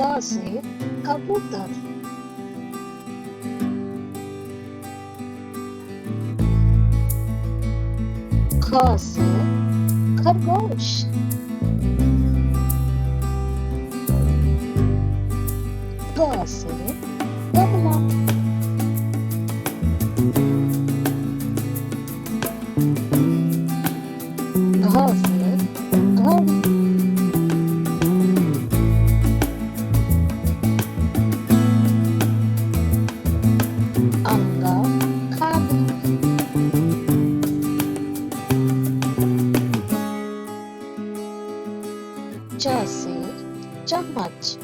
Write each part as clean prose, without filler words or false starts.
से कबूतर। ख से खरगोश। ग से गमला। घ से घड़ी। अंगा खाली। च से चम्मच।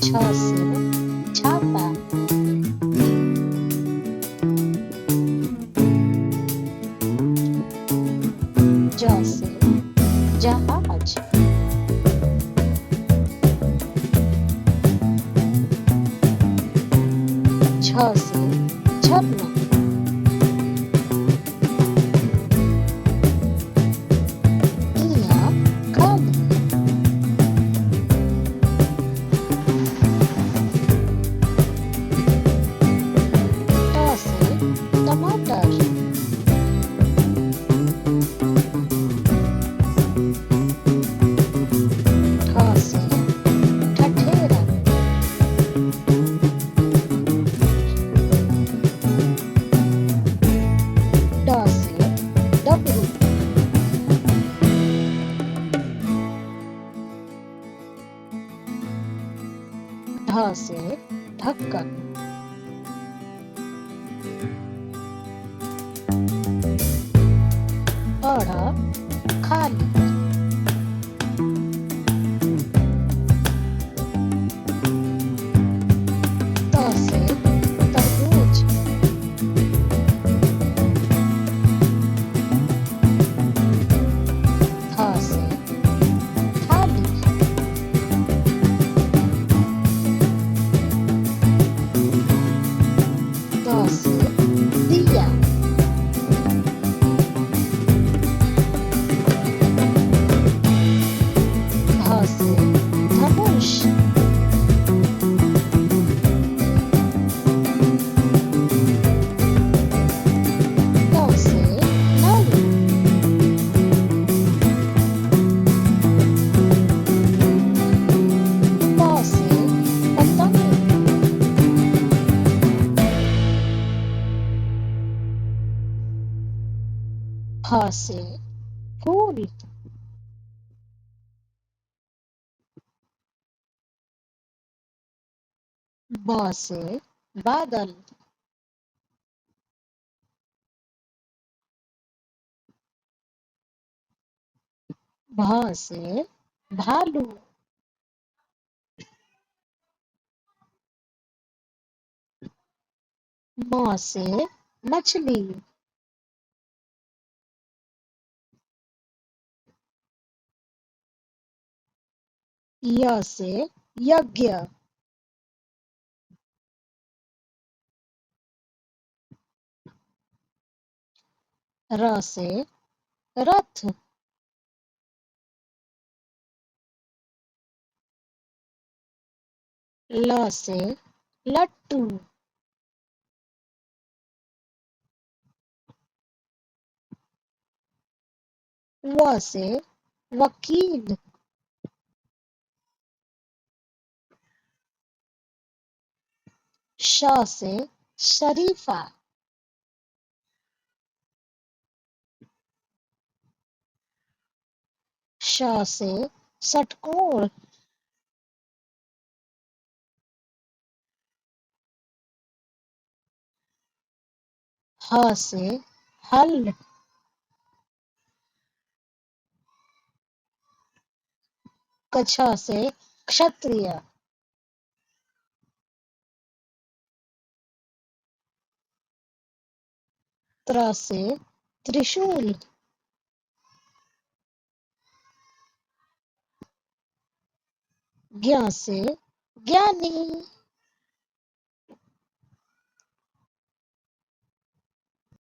छ से छाता। ज से जहाज। छ से झरना। इया खाली। ट से टमाटर। ठ से ठठेरा। ड से डमरू। ढ से ढक्कन। अड़ खाली। त से तरबूज। थ से थाली। द से दिया। ध से धनुष। ट से नल। प से पतंग। फ से फूल। ब से बादल। भ से भालू। म से मछली। य से यज्ञ। र से रथ। ल से लट्टू। व से वकील। श से शरीफा। श से षटकोण। ह से हल। छ से क्षत्रिय। त्र से त्रिशूल। ज्ञ से ज्ञानी।